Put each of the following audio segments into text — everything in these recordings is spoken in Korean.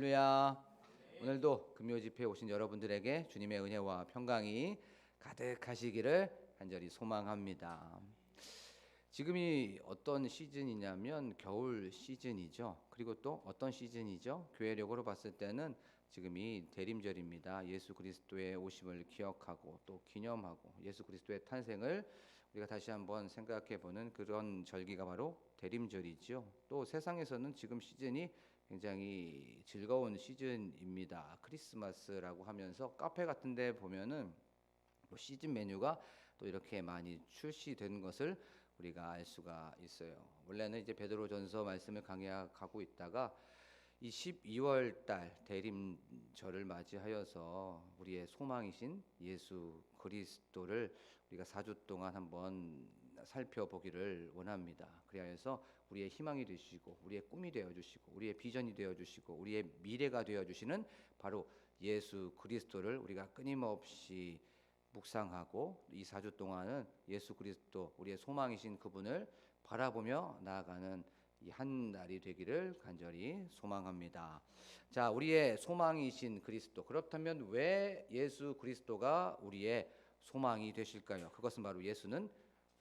할렐루야. 오늘도 금요 집회에 오신 여러분들에게 주님의 은혜와 평강이 가득하시기를 간절히 소망합니다. 지금이 어떤 시즌이냐면 겨울 시즌이죠. 그리고 또 어떤 시즌이죠? 교회력으로 봤을 때는 지금이 대림절입니다. 예수 그리스도의 오심을 기억하고 또 기념하고 예수 그리스도의 탄생을 우리가 다시 한번 생각해 보는 그런 절기가 바로 대림절이죠. 또 세상에서는 지금 시즌이 굉장히 즐거운 시즌입니다. 크리스마스라고 하면서 카페 같은 데 보면은 뭐 시즌 메뉴가 또 이렇게 많이 출시된 것을 우리가 알 수가 있어요. 원래는 이제 베드로전서 말씀을 강의하고 있다가 이 12월 달 대림절을 맞이하여서 우리의 소망이신 예수 그리스도를 우리가 4주 동안 한번 살펴보기를 원합니다. 그리하여서 우리의 희망이 되시고 우리의 꿈이 되어 주시고 우리의 비전이 되어 주시고 우리의 미래가 되어 주시는 바로 예수 그리스도를 우리가 끊임없이 묵상하고 이 4주 동안은 예수 그리스도 우리의 소망이신 그분을 바라보며 나아가는 이 한 날이 되기를 간절히 소망합니다. 자, 우리의 소망이신 그리스도. 그렇다면 왜 예수 그리스도가 우리의 소망이 되실까요? 그것은 바로 예수는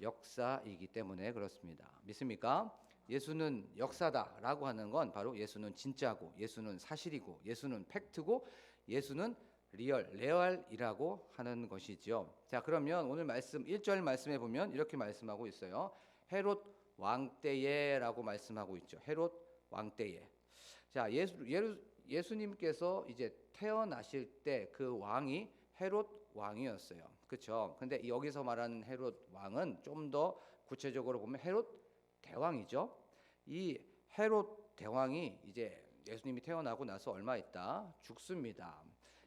역사이기 때문에 그렇습니다. 믿습니까? 예수는 역사다라고 하는 건 바로 예수는 진짜고 예수는 사실이고 예수는 팩트고 예수는 레알이라고 하는 것이죠. 자, 그러면 오늘 말씀 1절 말씀에 보면 이렇게 말씀하고 있어요. 헤롯 왕 때에라고 말씀하고 있죠. 헤롯 왕 때에. 자, 예수님께서 이제 태어나실 때 그 왕이 헤롯 왕이었어요. 그렇죠? 근데 여기서 말하는 헤롯 왕은 좀 더 구체적으로 보면 헤롯 대왕이죠. 이 헤롯 대왕이 이제 예수님이 태어나고 나서 얼마 있다 죽습니다.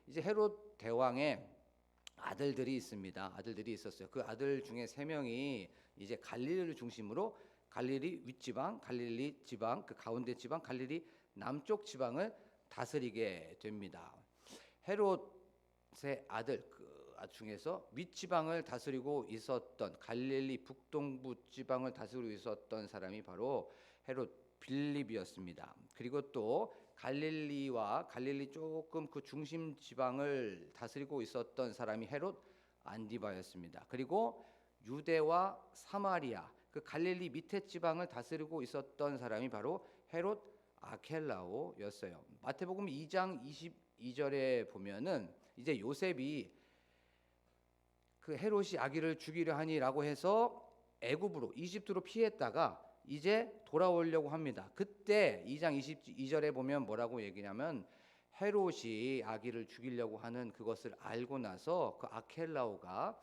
이제 헤롯 대왕의 아들들이 있습니다. 아들들이 있었어요. 그 아들 중에 3명이 이제 갈릴리를 중심으로 갈릴리 윗지방, 갈릴리 지방, 그 가운데 지방, 갈릴리 남쪽 지방을 다스리게 됩니다. 헤롯의 아들 그 중에서 윗지방을 다스리고 있었던 갈릴리 북동부 지방을 다스리고 있었던 사람이 바로 헤롯 빌립이었습니다. 그리고 또 갈릴리와 갈릴리 조금 그 중심 지방을 다스리고 있었던 사람이 헤롯 안디바였습니다. 그리고 유대와 사마리아 그 갈릴리 밑에 지방을 다스리고 있었던 사람이 바로 헤롯 아켈라오였어요. 마태복음 2장 22절에 보면은 이제 요셉이 그 헤롯이 아기를 죽이려 하니라고 해서 애굽으로 이집트로 피했다가 이제 돌아오려고 합니다. 그때 2장 22절에 보면 뭐라고 얘기냐면 헤롯이 아기를 죽이려고 하는 그것을 알고 나서 그 아켈라오가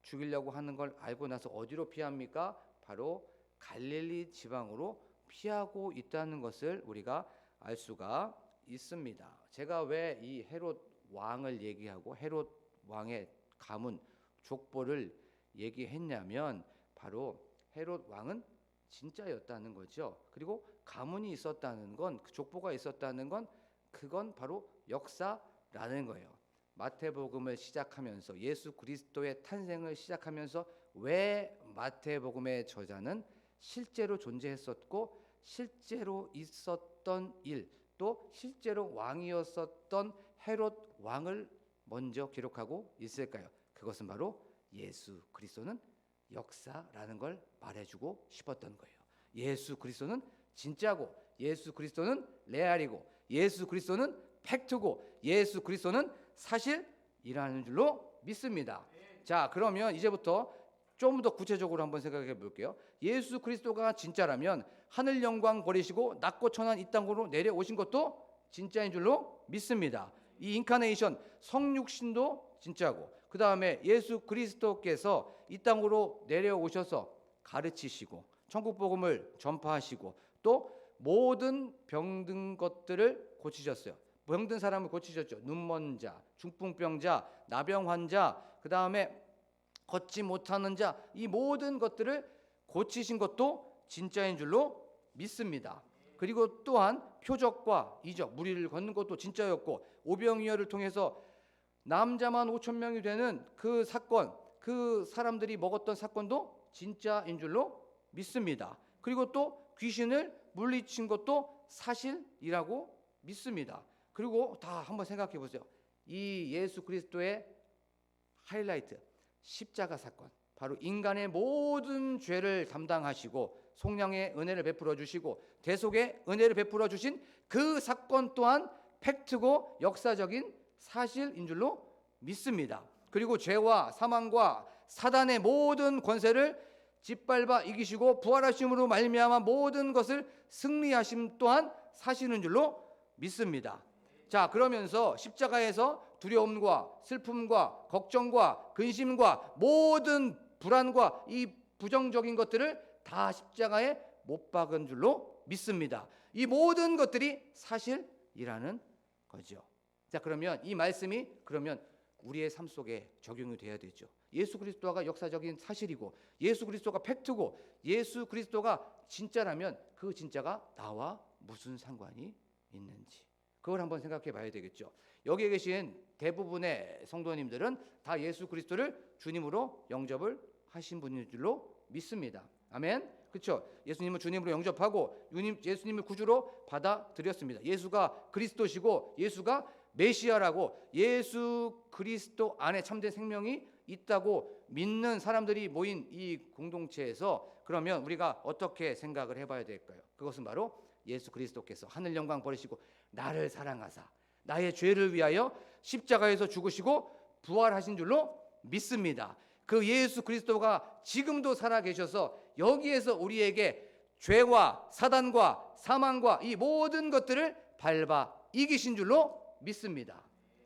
죽이려고 하는 걸 알고 나서 어디로 피합니까? 바로 갈릴리 지방으로 피하고 있다는 것을 우리가 알 수가 있습니다. 제가 왜 이 헤롯 왕을 얘기하고 헤롯 왕의 가문 족보를 얘기했냐면 바로 헤롯 왕은 진짜였다는 거죠. 그리고 가문이 있었다는 건 그 족보가 있었다는 건 그건 바로 역사라는 거예요. 마태복음을 시작하면서 예수 그리스도의 탄생을 시작하면서 왜 마태복음의 저자는 실제로 존재했었고 실제로 있었던 일 또 실제로 왕이었었던 헤롯 왕을 먼저 기록하고 있을까요? 그것은 바로 예수 그리스도는 역사라는 걸 말해주고 싶었던 거예요. 예수 그리스도는 진짜고 예수 그리스도는 레알이고 예수 그리스도는 팩트고 예수 그리스도는 사실이라는 줄로 믿습니다. 자, 그러면 이제부터 좀 더 구체적으로 한번 생각해 볼게요. 예수 그리스도가 진짜라면 하늘 영광 버리시고 낮고 천한 이 땅으로 내려오신 것도 진짜인 줄로 믿습니다. 이 인카네이션 성육신도 진짜고 그 다음에 예수 그리스도께서 이 땅으로 내려오셔서 가르치시고 천국 복음을 전파하시고 또 모든 병든 것들을 고치셨어요. 병든 사람을 고치셨죠. 눈먼 자, 중풍병자, 나병 환자, 그 다음에 걷지 못하는 자, 이 모든 것들을 고치신 것도 진짜인 줄로 믿습니다. 그리고 또한 표적과 이적, 무리를 걷는 것도 진짜였고 오병이어를 통해서 남자만 5천 명이 되는 그 사건, 그 사람들이 먹었던 사건도 진짜인 줄로 믿습니다. 그리고 또 귀신을 물리친 것도 사실이라고 믿습니다. 그리고 다 한번 생각해 보세요. 이 예수 그리스도의 하이라이트, 십자가 사건, 바로 인간의 모든 죄를 담당하시고 속량의 은혜를 베풀어 주시고 대속의 은혜를 베풀어 주신 그 사건 또한 팩트고 역사적인 사실인 줄로 믿습니다. 그리고 죄와 사망과 사단의 모든 권세를 짓밟아 이기시고 부활하심으로 말미암아 모든 것을 승리하심 또한 사실인 줄로 믿습니다. 자, 그러면서 십자가에서 두려움과 슬픔과 걱정과 근심과 모든 불안과 이 부정적인 것들을 다 십자가에 못 박은 줄로 믿습니다. 이 모든 것들이 사실이라는 거죠. 자, 그러면 이 말씀이 그러면 우리의 삶 속에 적용이 돼야 되죠. 예수 그리스도가 역사적인 사실이고 예수 그리스도가 팩트고 예수 그리스도가 진짜라면 그 진짜가 나와 무슨 상관이 있는지 그걸 한번 생각해 봐야 되겠죠. 여기에 계신 대부분의 성도님들은 다 예수 그리스도를 주님으로 영접을 하신 분인 줄로 믿습니다. 아멘. 그렇죠? 예수님을 주님으로 영접하고 예수님을 구주로 받아들였습니다. 예수가 그리스도시고 예수가 메시아라고 예수 그리스도 안에 참된 생명이 있다고 믿는 사람들이 모인 이 공동체에서 그러면 우리가 어떻게 생각을 해봐야 될까요? 그것은 바로 예수 그리스도께서 하늘 영광 버리시고 나를 사랑하사 나의 죄를 위하여 십자가에서 죽으시고 부활하신 줄로 믿습니다. 그 예수 그리스도가 지금도 살아계셔서 여기에서 우리에게 죄와 사단과 사망과 이 모든 것들을 밟아 이기신 줄로 믿습니다.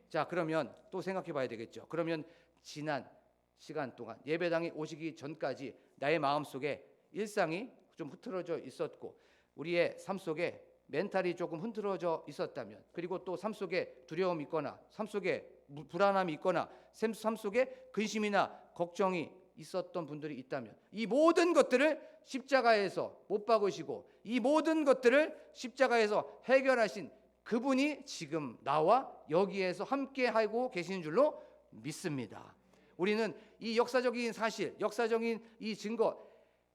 자, 그러면 또 생각해 봐야 되겠죠. 그러면 지난 시간 동안 예배당에 오시기 전까지 나의 마음속에 일상이 좀 흐트러져 있었고 우리의 삶 속에 멘탈이 조금 흐트러져 있었다면 그리고 또 삶 속에 두려움이 있거나 삶 속에 불안함이 있거나 삶 속에 근심이나 걱정이 있었던 분들이 있다면 이 모든 것들을 십자가에서 못 박으시고 이 모든 것들을 십자가에서 해결하신 그분이 지금 나와 여기에서 함께하고 계시는 줄로 믿습니다. 우리는 이 역사적인 사실, 역사적인 이 증거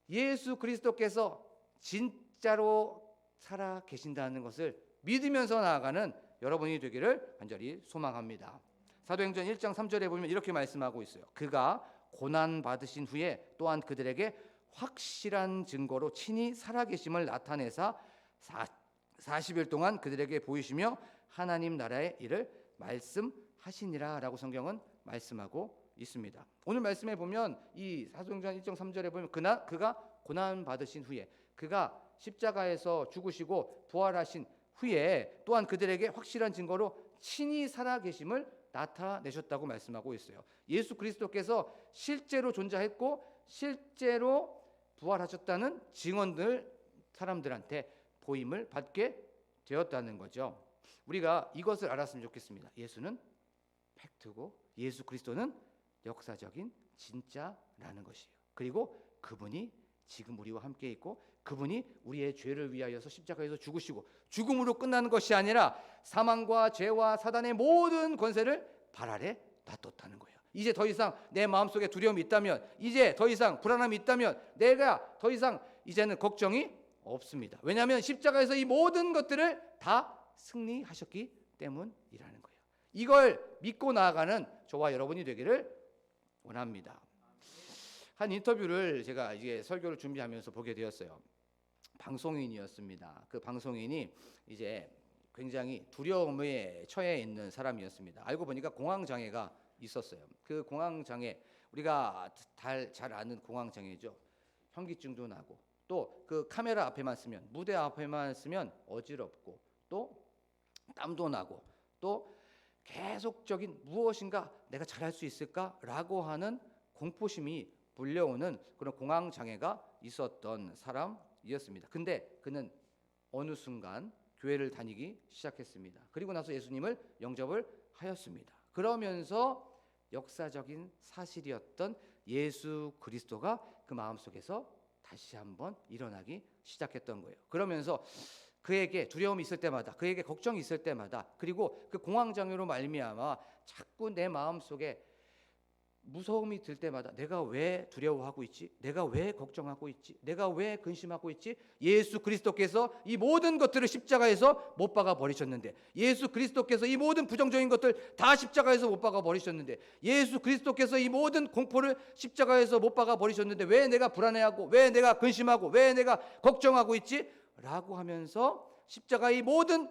예수 그리스도께서 진짜로 살아 계신다는 것을 믿으면서 나아가는 여러분이 되기를 간절히 소망합니다. 사도행전 1장 3절에 보면 이렇게 말씀하고 있어요. 그가 고난 받으신 후에 또한 그들에게 확실한 증거로 친히 살아계심을 나타내사 40일 동안 그들에게 보이시며 하나님 나라의 일을 말씀하시니라 라고 성경은 말씀하고 있습니다. 오늘 말씀에 보면 이 사도행전 1장 3절에 보면 그가 고난 받으신 후에 그가 십자가에서 죽으시고 부활하신 후에 또한 그들에게 확실한 증거로 친히 살아계심을 나타내셨다고 말씀하고 있어요. 예수 그리스도께서 실제로 존재했고 실제로 부활하셨다는 증언들 사람들한테 보임을 받게 되었다는 거죠. 우리가 이것을 알았으면 좋겠습니다. 예수는 팩트고 예수 그리스도는 역사적인 진짜라는 것이에요. 그리고 그분이 지금 우리와 함께 있고 그분이 우리의 죄를 위하여서 십자가에서 죽으시고 죽음으로 끝나는 것이 아니라 사망과 죄와 사단의 모든 권세를 발 아래 놔뒀다는 거예요. 이제 더 이상 내 마음속에 두려움이 있다면 이제 더 이상 불안함이 있다면 내가 더 이상 이제는 걱정이 없습니다. 왜냐하면 십자가에서 이 모든 것들을 다 승리하셨기 때문이라는 거예요. 이걸 믿고 나아가는 저와 여러분이 되기를 원합니다. 한 인터뷰를 제가 이제 설교를 준비하면서 보게 되었어요. 방송인이었습니다. 그 방송인이 이제 굉장히 두려움에 처해 있는 사람이었습니다. 알고 보니까 공황장애가 있었어요. 그 공황장애 우리가 잘 아는 공황장애죠. 현기증도 나고 또 그 카메라 앞에만 쓰면 무대 앞에만 쓰면 어지럽고 또 땀도 나고 또 계속적인 무엇인가 내가 잘할 수 있을까라고 하는 공포심이 불려오는 그런 공황장애가 있었던 사람이었습니다. 근데 그는 어느 순간 교회를 다니기 시작했습니다. 그리고 나서 예수님을 영접을 하였습니다. 그러면서 역사적인 사실이었던 예수 그리스도가 그 마음속에서 다시 한번 일어나기 시작했던 거예요. 그러면서 그에게 두려움이 있을 때마다 그에게 걱정이 있을 때마다 그리고 그 공황장애로 말미암아 자꾸 내 마음속에 무서움이 들 때마다 내가 왜 두려워하고 있지? 내가 왜 걱정하고 있지? 내가 왜 근심하고 있지? 예수 그리스도께서 이 모든 것들을 십자가에서 못 박아 버리셨는데, 예수 그리스도께서 이 모든 부정적인 것들 다 십자가에서 못 박아 버리셨는데, 예수 그리스도께서 이 모든 공포를 십자가에서 못 박아 버리셨는데 왜 내가 불안해하고, 왜 내가 근심하고, 왜 내가 걱정하고 있지? 라고 하면서 십자가의 모든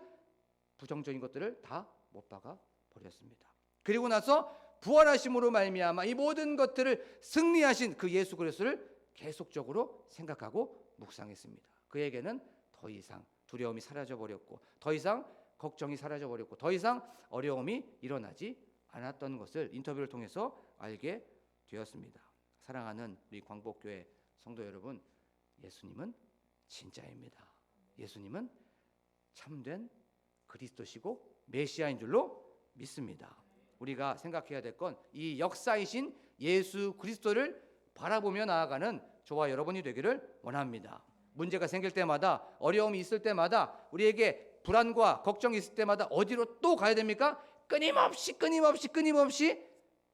부정적인 것들을 다 못 박아 버렸습니다. 그리고 나서 부활하심으로 말미암아 이 모든 것들을 승리하신 그 예수 그리스도를 계속적으로 생각하고 묵상했습니다. 그에게는 더 이상 두려움이 사라져 버렸고, 더 이상 걱정이 사라져 버렸고, 더 이상 어려움이 일어나지 않았던 것을 인터뷰를 통해서 알게 되었습니다. 사랑하는 우리 광복교회 성도 여러분, 예수님은 진짜입니다. 예수님은 참된 그리스도시고 메시아인 줄로 믿습니다. 우리가 생각해야 될 건 이 역사이신 예수 그리스도를 바라보며 나아가는 저와 여러분이 되기를 원합니다. 문제가 생길 때마다, 어려움이 있을 때마다, 우리에게 불안과 걱정이 있을 때마다 어디로 또 가야 됩니까? 끊임없이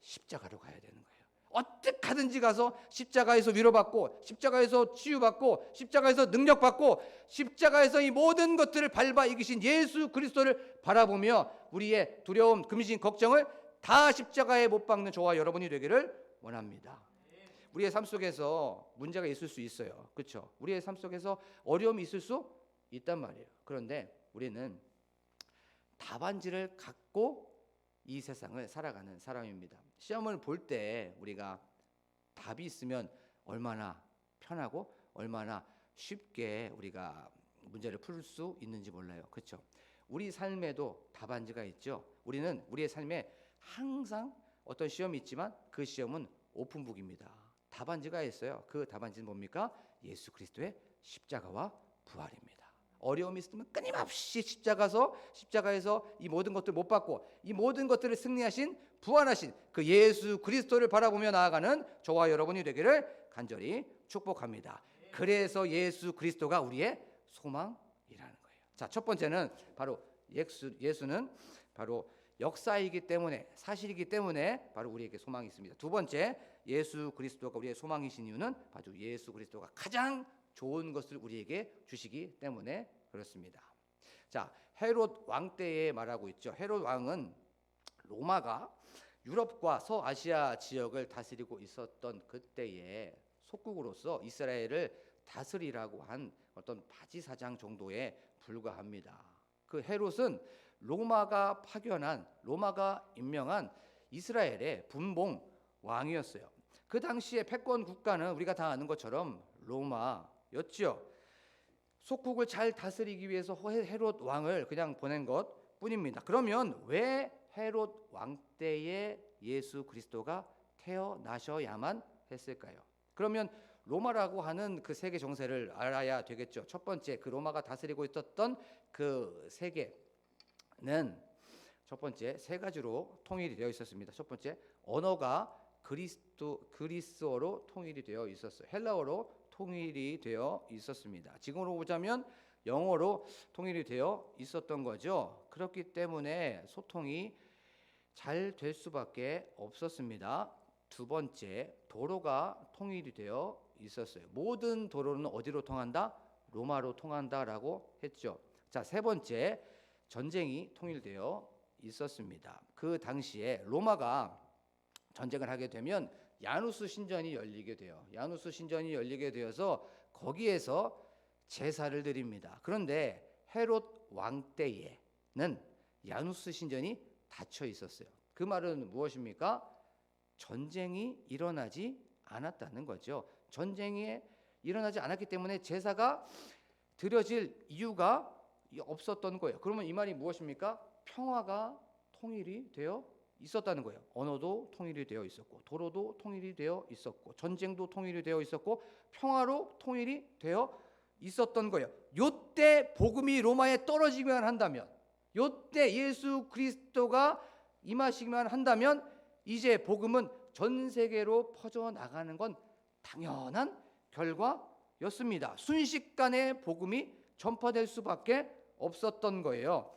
십자가로 가야 되는 거예요. 어떻게 하든지 가서 십자가에서 위로받고, 십자가에서 치유받고, 십자가에서 능력받고, 십자가에서 이 모든 것들을 밟아 이기신 예수 그리스도를 바라보며 우리의 두려움, 근심, 걱정을 다 십자가에 못 박는 저와 여러분이 되기를 원합니다. 우리의 삶 속에서 문제가 있을 수 있어요. 그렇죠? 우리의 삶 속에서 어려움이 있을 수 있단 말이에요. 그런데 우리는 답안지를 갖고 이 세상을 살아가는 사람입니다. 시험을 볼 때 우리가 답이 있으면 얼마나 편하고 얼마나 쉽게 우리가 문제를 풀 수 있는지 몰라요. 그렇죠? 우리 삶에도 답안지가 있죠. 우리는 우리의 삶에 항상 어떤 시험이 있지만 그 시험은 오픈북입니다. 답안지가 있어요. 그 답안지는 뭡니까? 예수 그리스도의 십자가와 부활입니다. 어려움이 있으면 끊임없이 십자가에서 이 모든 것들을 못 받고 이 모든 것들을 승리하신, 부활하신 그 예수 그리스도를 바라보며 나아가는 저와 여러분이 되기를 간절히 축복합니다. 그래서 예수 그리스도가 우리의 소망이라는 거예요. 자, 첫 번째는 바로 예수는 바로 역사이기 때문에, 사실이기 때문에 바로 우리에게 소망이 있습니다. 두 번째, 예수 그리스도가 우리의 소망이신 이유는 바로 예수 그리스도가 가장 좋은 것을 우리에게 주시기 때문에 그렇습니다. 자, 헤롯 왕 때에 말하고 있죠. 헤롯 왕은 로마가 유럽과 서아시아 지역을 다스리고 있었던 그때의 속국으로서 이스라엘을 다스리라고 한 어떤 바지사장 정도에 불과합니다. 그 헤롯은 로마가 임명한 이스라엘의 분봉 왕이었어요. 그 당시에 패권 국가는 우리가 다 아는 것처럼 로마였죠. 속국을 잘 다스리기 위해서 헤롯 왕을 그냥 보낸 것 뿐입니다. 그러면 왜 헤롯 왕 때에 예수 그리스도가 태어나셔야만 했을까요? 그러면 로마라고 하는 그 세계 정세를 알아야 되겠죠. 첫 번째, 그 로마가 다스리고 있었던 그 세계는 첫 번째 세 가지로 통일이 되어 있었습니다. 첫 번째, 언어가 그리스어로 통일이 되어 있었어요. 헬라어로 통일이 되어 있었습니다. 지금으로 보자면 영어로 통일이 되어 있었던 거죠. 그렇기 때문에 소통이 잘 될 수밖에 없었습니다. 두 번째, 도로가 통일이 되어 있었어요. 모든 도로는 어디로 통한다? 로마로 통한다라고 했죠. 자, 세 번째, 전쟁이 통일되어 있었습니다. 그 당시에 로마가 전쟁을 하게 되면 야누스 신전이 열리게 돼요. 야누스 신전이 열리게 되어서 거기에서 제사를 드립니다. 그런데 헤롯 왕 때에는 야누스 신전이 닫혀 있었어요. 그 말은 무엇입니까? 전쟁이 일어나지 않았다는 거죠. 전쟁이 일어나지 않았기 때문에 제사가 드려질 이유가 없었던 거예요. 그러면 이 말이 무엇입니까? 평화가 통일이 되어 있었다는 거예요. 언어도 통일이 되어 있었고, 도로도 통일이 되어 있었고, 전쟁도 통일이 되어 있었고, 평화로 통일이 되어 있었던 거예요. 요때 복음이 로마에 떨어지기만 한다면, 요때 예수 그리스도가 임하시기만 한다면 이제 복음은 전 세계로 퍼져나가는 건 당연한 결과였습니다. 순식간에 복음이 전파될 수밖에 없었던 거예요.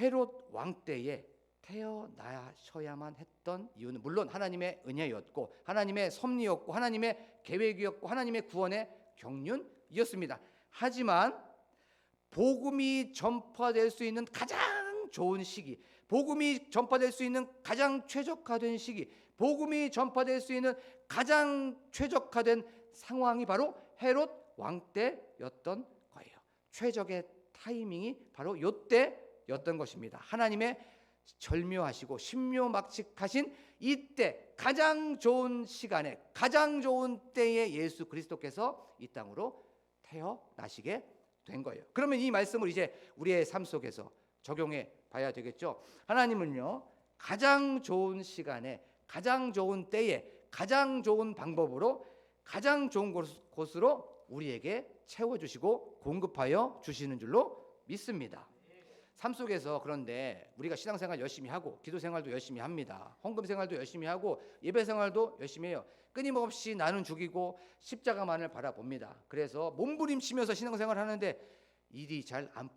헤롯 왕 때에 태어나셔야만 했던 이유는 물론 하나님의 은혜였고 하나님의 섭리였고 하나님의 계획이었고 하나님의 구원의 경륜이었습니다. 하지만 복음이 전파될 수 있는 가장 좋은 시기, 복음이 전파될 수 있는 가장 최적화된 시기, 복음이 전파될 수 있는 가장 최적화된 상황이 바로 헤롯 왕 때였던 거예요. 최적의 타이밍이 바로 요때였던 것입니다. 하나님의 절묘하시고 신묘막측하신 이때 가장 좋은 시간에 가장 좋은 때에 예수 그리스도께서 이 땅으로 태어나시게 된 거예요. 그러면 이 말씀을 이제 우리의 삶 속에서 적용해 봐야 되겠죠. 하나님은요, 가장 좋은 시간에 가장 좋은 때에 가장 좋은 방법으로 가장 좋은 곳으로 우리에게 채워주시고 공급하여 주시는 줄로 믿습니다. 삶 속에서 그런데 우리가 신앙생활 열심히 하고 기도생활도 열심히 합니다. 헌금생활도 열심히 하고 예배생활도 열심히 해요. 끊임없이 나는 죽이고 십자가만을 바라봅니다. 그래서 몸부림치면서 신앙생활을 하는데 일이 잘 안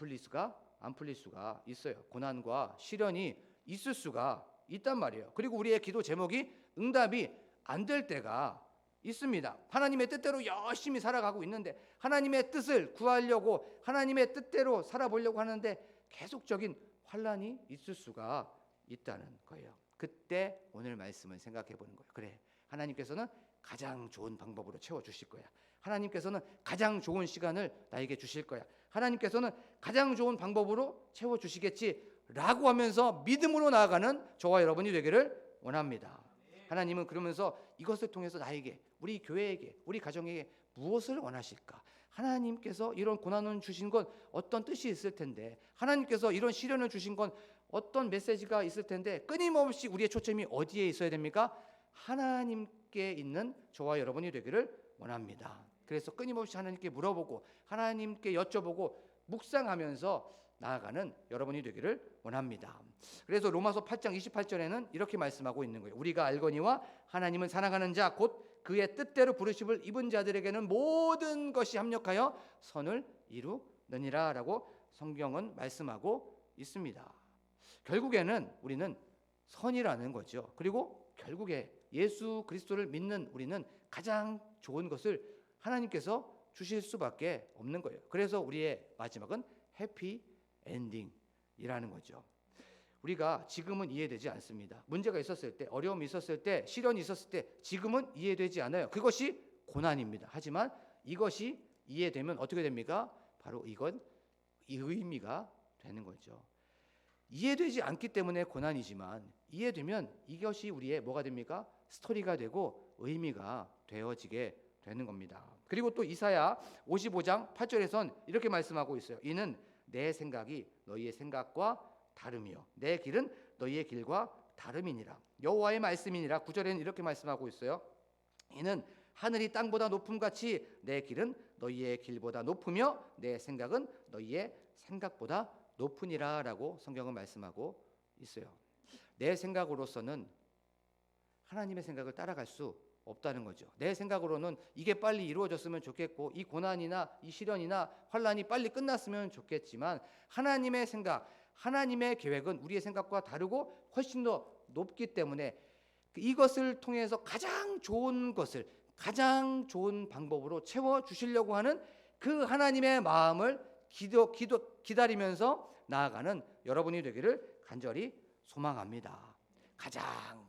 풀릴 수가 있어요. 고난과 시련이 있을 수가 있단 말이에요. 그리고 우리의 기도 제목이 응답이 안 될 때가 있습니다. 하나님의 뜻대로 열심히 살아가고 있는데 하나님의 뜻을 구하려고 하나님의 뜻대로 살아보려고 하는데 계속적인 환란이 있을 수가 있다는 거예요. 그때 오늘 말씀을 생각해 보는 거예요. 그래, 하나님께서는 가장 좋은 방법으로 채워주실 거야. 하나님께서는 가장 좋은 시간을 나에게 주실 거야. 하나님께서는 가장 좋은 방법으로 채워주시겠지라고 하면서 믿음으로 나아가는 저와 여러분이 되기를 원합니다. 하나님은 그러면서 이것을 통해서 나에게, 우리 교회에게, 우리 가정에게 무엇을 원하실까? 하나님께서 이런 고난을 주신 건 어떤 뜻이 있을 텐데, 하나님께서 이런 시련을 주신 건 어떤 메시지가 있을 텐데, 끊임없이 우리의 초점이 어디에 있어야 됩니까? 하나님께 있는 저와 여러분이 되기를 원합니다. 그래서 끊임없이 하나님께 물어보고 하나님께 여쭤보고 묵상하면서 나아가는 여러분이 되기를 원합니다. 그래서 로마서 8장 28절에는 이렇게 말씀하고 있는 거예요. 우리가 알거니와 하나님은 사랑하는 자 곧 그의 뜻대로 부르심을 입은 자들에게는 모든 것이 합력하여 선을 이루느니라 라고 성경은 말씀하고 있습니다. 결국에는 우리는 선이라는 거죠. 그리고 결국에 예수 그리스도를 믿는 우리는 가장 좋은 것을 하나님께서 주실 수밖에 없는 거예요. 그래서 우리의 마지막은 해피 엔딩이라는 거죠. 우리가 지금은 이해되지 않습니다. 문제가 있었을 때, 어려움이 있었을 때, 시련이 있었을 때 지금은 이해되지 않아요. 그것이 고난입니다. 하지만 이것이 이해되면 어떻게 됩니까? 바로 이건 이 의미가 되는 거죠. 이해되지 않기 때문에 고난이지만 이해되면 이것이 우리의 뭐가 됩니까? 스토리가 되고 의미가 되어지게 되는 겁니다. 그리고 또 이사야 55장 8절에선 이렇게 말씀하고 있어요. 이는 내 생각이 너희의 생각과 다름이요 내 길은 너희의 길과 다름이니라. 여호와의 말씀이니라. 9절에는 이렇게 말씀하고 있어요. 이는 하늘이 땅보다 높음같이 내 길은 너희의 길보다 높으며 내 생각은 너희의 생각보다 높으니라 라고 성경은 말씀하고 있어요. 내 생각으로서는 하나님의 생각을 따라갈 수 없다는 거죠. 내 생각으로는 이게 빨리 이루어졌으면 좋겠고 이 고난이나 이 시련이나 환란이 빨리 끝났으면 좋겠지만 하나님의 생각, 하나님의 계획은 우리의 생각과 다르고 훨씬 더 높기 때문에 이것을 통해서 가장 좋은 것을 가장 좋은 방법으로 채워주시려고 하는 그 하나님의 마음을 기다리면서 나아가는 여러분이 되기를 간절히 소망합니다. 가장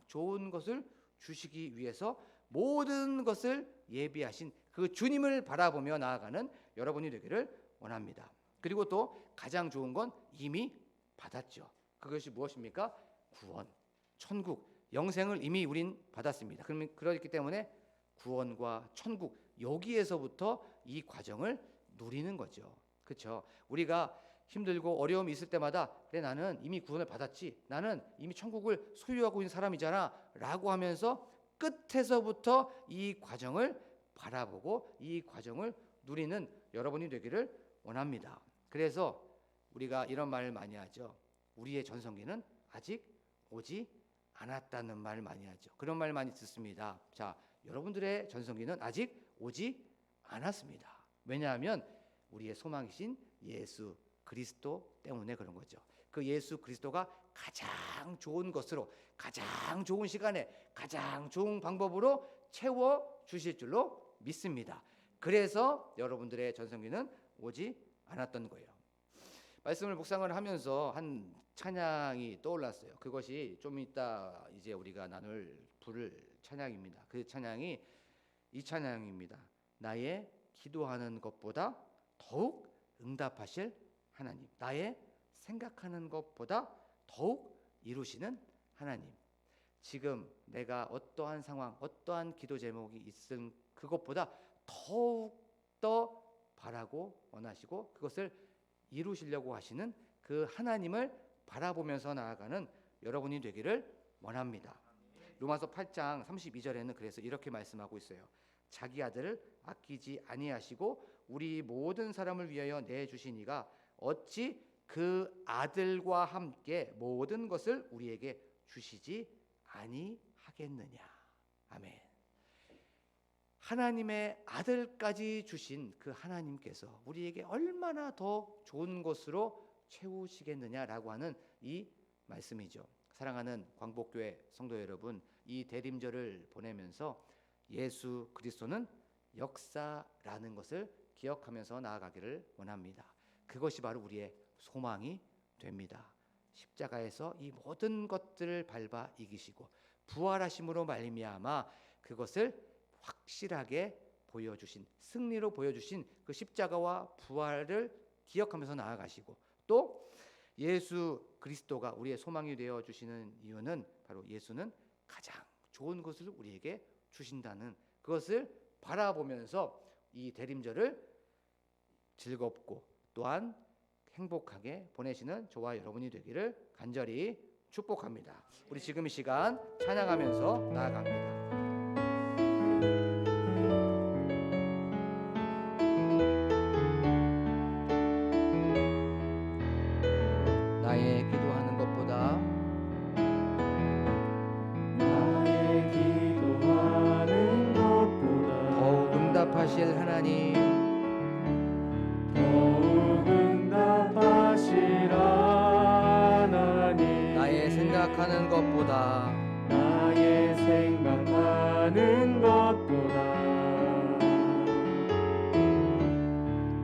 좋은 것을 주시기 위해서 모든 것을 예비하신 그 주님을 바라보며 나아가는 여러분이 되기를 원합니다. 그리고 또 가장 좋은 건 이미 받았죠. 그것이 무엇입니까? 구원, 천국, 영생을 이미 우린 받았습니다. 그렇기 때문에 구원과 천국 여기에서부터 이 과정을 누리는 거죠. 그렇죠? 우리가 힘들고 어려움이 있을 때마다 그래 나는 이미 구원을 받았지, 나는 이미 천국을 소유하고 있는 사람이잖아 라고 하면서 끝에서부터 이 과정을 바라보고 이 과정을 누리는 여러분이 되기를 원합니다. 그래서 우리가 이런 말을 많이 하죠. 우리의 전성기는 아직 오지 않았다는 말을 많이 하죠. 그런 말 많이 듣습니다. 자, 여러분들의 전성기는 아직 오지 않았습니다. 왜냐하면 우리의 소망이신 예수 그리스도 때문에 그런 거죠. 그 예수 그리스도가 가장 좋은 것으로, 가장 좋은 시간에, 가장 좋은 방법으로 채워 주실 줄로 믿습니다. 그래서 여러분들의 전성기는 오지 않았던 거예요. 말씀을 묵상을 하면서 한 찬양이 떠올랐어요. 그것이 좀 이따 이제 우리가 부를 찬양입니다. 그 찬양이 이 찬양입니다. 나의 기도하는 것보다 더욱 응답하실 하나님, 나의 생각하는 것보다 더욱 이루시는 하나님. 지금 내가 어떠한 상황, 어떠한 기도 제목이 있음 그것보다 더욱 더 바라고 원하시고 그것을 이루시려고 하시는 그 하나님을 바라보면서 나아가는 여러분이 되기를 원합니다. 로마서 8장 32절에는 그래서 이렇게 말씀하고 있어요. 자기 아들을 아끼지 아니하시고 우리 모든 사람을 위하여 내주시니가 어찌 그 아들과 함께 모든 것을 우리에게 주시지 아니하겠느냐. 아멘. 하나님의 아들까지 주신 그 하나님께서 우리에게 얼마나 더 좋은 것으로 채우시겠느냐라고 하는 이 말씀이죠. 사랑하는 광복교회 성도 여러분, 이 대림절을 보내면서 예수 그리스도는 역사라는 것을 기억하면서 나아가기를 원합니다. 그것이 바로 우리의 소망이 됩니다. 십자가에서 이 모든 것들을 밟아 이기시고 부활하심으로 말미암아 그것을 확실하게 보여주신, 승리로 보여주신 그 십자가와 부활을 기억하면서 나아가시고, 또 예수 그리스도가 우리의 소망이 되어 주시는 이유는 바로 예수는 가장 좋은 것을 우리에게 주신다는 그것을 바라보면서 이 대림절을 즐겁고 또한 행복하게 보내시는 저와 여러분이 되기를 간절히 축복합니다. 우리 지금 이 시간 찬양하면서 나아갑니다. 나의 기도하는 것보다 더욱 응답하실 하나님, 나의 생각하는 것보다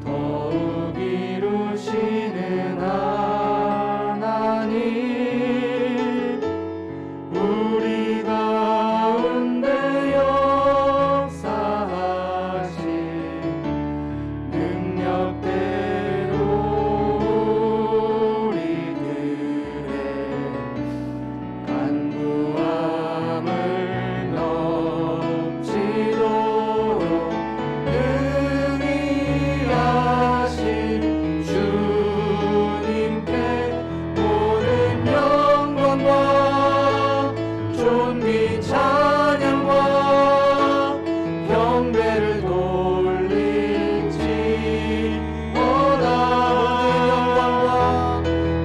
더욱 이루시는 하나님, 우리 가운데 역사하신 능력대로 우리들의 간구함을 넘치도록 능히 하신 주님께 모든 영광과 존귀 찬양과 경배를 돌릴지어다.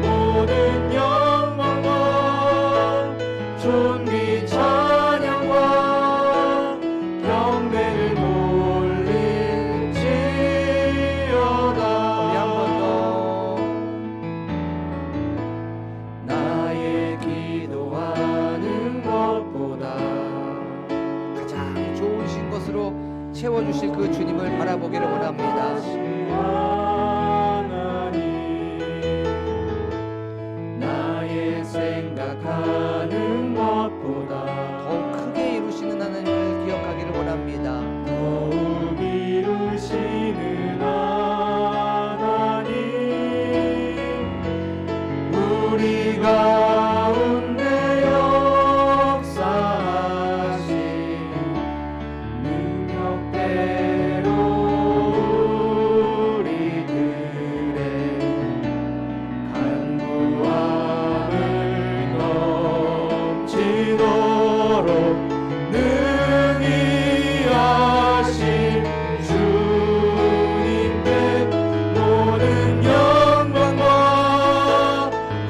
모든 영광과 존귀 찬양과 경배를 돌릴지어다. 우리 한 번 더 나의 기도하는 것보다 가장 좋으신 것으로 채워주실 그 주님을 바라보기를 원합니다. 하나님, 나의 생각하는 것보다 더욱 크게 이루시는 하나님을 기억하기를 원합니다. 더욱 이루시는 하나님, 우리 가운데 역사하신 능력대로 우리들의 간구함을 넘치도록 능히 하신 주님께 모든 영광과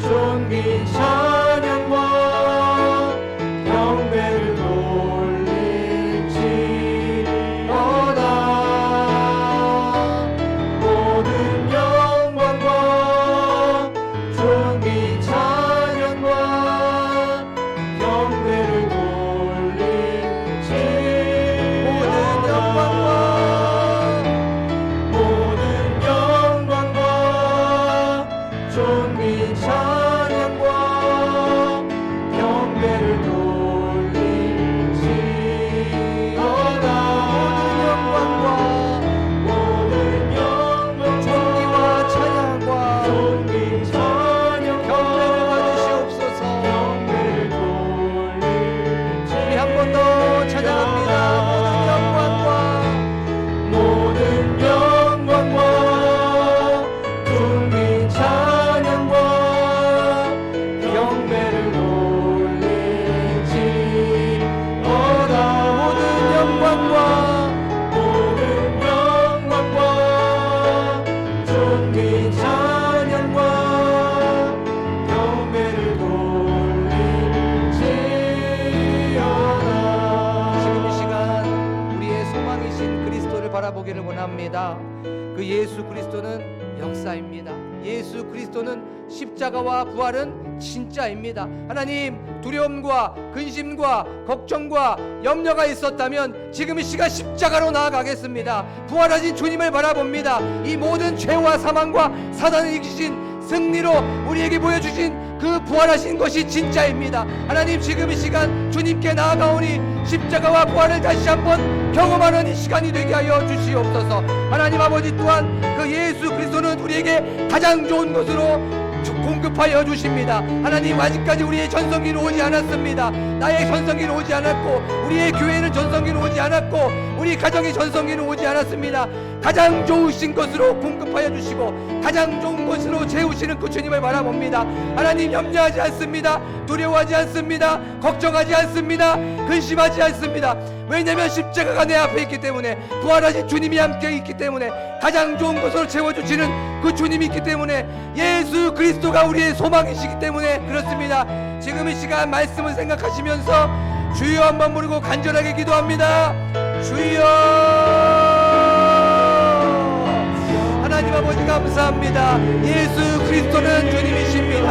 존귀 찬양과 경배를 돌릴지어다. 모든 영광과 존귀 바라보기를 원합니다. 그 예수 그리스도는 역사입니다. 예수 그리스도는 십자가와 부활은 진짜입니다. 하나님, 두려움과 근심과 걱정과 염려가 있었다면 지금 이 시간 십자가로 나아가겠습니다. 부활하신 주님을 바라봅니다. 이 모든 죄와 사망과 사단을 이기신 승리로 우리에게 보여주신 그 부활하신 것이 진짜입니다. 하나님, 지금 이 시간 주님께 나아가오니 십자가와 부활을 다시 한번 경험하는 이 시간이 되게 하여 주시옵소서. 하나님 아버지, 또한 그 예수 그리스도는 우리에게 가장 좋은 것으로 공급하여 주십니다. 하나님, 아직까지 우리의 전성기는 오지 않았습니다. 나의 전성기는 오지 않았고, 우리의 교회는 전성기는 오지 않았고, 우리 가정의 전성기는 오지 않았습니다. 가장 좋으신 것으로 공급하여 주시고 가장 좋은 것으로 채우시는 그 주님을 바라봅니다. 하나님, 염려하지 않습니다. 두려워하지 않습니다. 걱정하지 않습니다. 근심하지 않습니다. 왜냐하면 십자가가 내 앞에 있기 때문에, 부활하신 주님이 함께 있기 때문에, 가장 좋은 것으로 채워주시는 그 주님이 있기 때문에, 예수 그리스도가 우리의 소망이시기 때문에 그렇습니다. 지금 이 시간 말씀을 생각하시면서 주여 한번 부르고 간절하게 기도합니다. 주여. 하나님 아버지, 감사합니다. 예수 그리스도는 주님이십니다.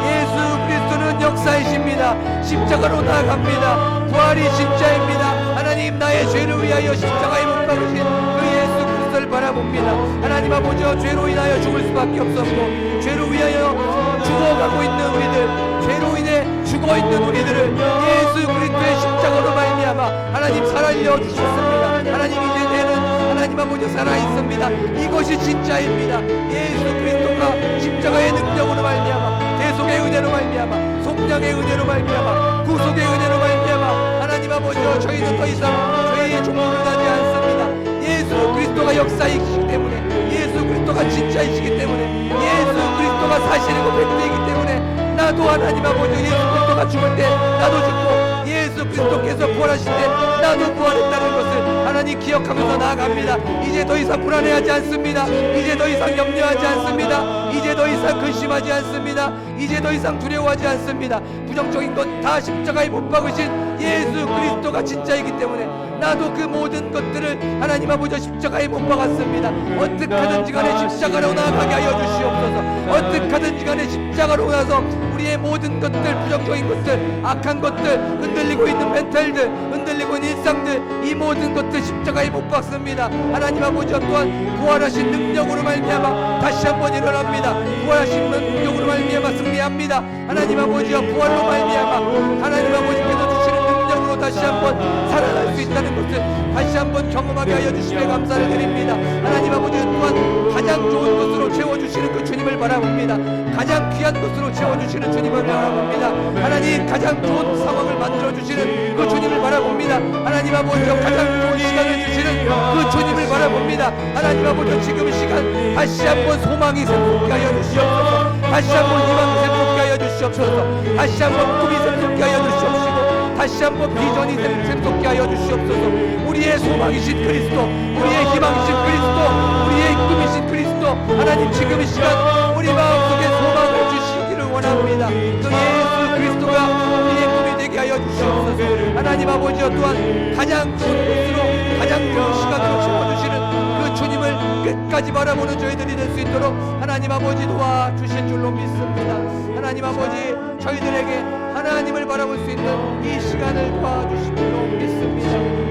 예수 그리스도는 역사이십니다. 십자가로 나아갑니다. 부활이 진짜입니다. 하나님, 나의 죄를 위하여 십자가에 못 박으신 그 예수 그리스도를 바라봅니다. 하나님 아버지, 죄로 인하여 죽을 수밖에 없었고, 죄로 위하여 죽어가고 있는 우리들, 죄로 인해 죽어있는 우리들을 예수 그리스도의 십자가로 말미암아 하나님 살아내어 주셨습니다. 하나님, 이제는 하나님 아버지 살아있습니다. 이것이 진짜입니다. 예수 그리스도가 십자가의 능력으로 말미암아, 대속의 은혜로 말미암아, 속량의 은혜로 말미암아, 구속의 은혜로 말미암아 하나님 아버지, 저희는 더 이상 죄의 종로를 하지 않습니다. 예수 그리스도가 역사이시기 때문에, 예수 그리스도가 진짜이시기 때문에, 예수 그리스도가 사실이고 백배이기 때문에, 나도 하나님 아버지, 예수 그리스도가 죽을 때 나도 죽고, 예수 그리스도께서 부활하실 때 나도 부활했다는 것을 하나님 기억하면서 나아갑니다. 이제 더 이상 불안해하지 않습니다. 이제 더 이상 염려하지 않습니다. 이제 더 이상 근심하지 않습니다. 이제 더 이상 두려워하지 않습니다. 부정적인 것 다 십자가에 못 박으신 예수 그리스도가 진짜이기 때문에, 나도 그 모든 것들을 하나님 아버지 십자가에 못 박았습니다. 어떻게 하든지 간에 십자가로 나아가게 하여 주시옵소서. 어떻게 하든지 간에 십자가로 나서 우리의 모든 것들, 부정적인 것들, 악한 것들, 흔들리고 있는 멘탈들, 흔들리고 있는 일상들, 이 모든 것들 십자가에 못 박습니다. 하나님 아버지, 또한 부활하신 능력으로 말미암아 다시 한번 일어납니다. 부활하신 능력으로 말미암아 승리합니다. 하나님 아버지, 부활로 말미암아 하나님 아버지께서 주시는 능력으로 다시 한번 살아날 수 있다는 것을 다시 한번 경험하게 하여 주심에 감사를 드립니다. 하나님 아버지, 또한 가장 좋은 것으로 채워주시는 그 주님을 바라봅니다. 가장 귀한 것으로 채워주시는 주님을 바라봅니다. 하나님, 가장 좋은 상황을 만들어주시는 그 주님을 바라봅니다. 하나님 아버지, 가장 좋은 시간을 주시는 그 주님을 바라봅니다. 하나님 아버지, 지금 이 시간 다시 한번 소망이 샘솟게 하여 주시옵소서. 다시 한번 희망이 샘솟게 하여 주시옵소서. 다시 한번 꿈이 샘솟게 하여 주시옵시고, 다시 한번 비전이 샘솟게 하여 주시옵소서. 우리의 소망이신 그리스도, 우리의 희망이신 그리스도, 우리의 꿈이신 그리스도, 하나님, 지금 이 시간 우리 마음속에 소망을 주시기를 원합니다. 그 예수 그리스도가 우리의 꿈이 되게 하여 주시옵소서. 하나님 아버지, 또한 가장 좋은 곳으로, 가장 좋은 시간으로 채워주시는 그 주님을 끝까지 바라보는 저희들이 될 수 있도록 하나님 아버지 도와주실 줄로 믿습니다. 하나님 아버지, 저희들에게 하나님을 바라볼 수 있는 이 시간을 도와주실 줄로 믿습니다.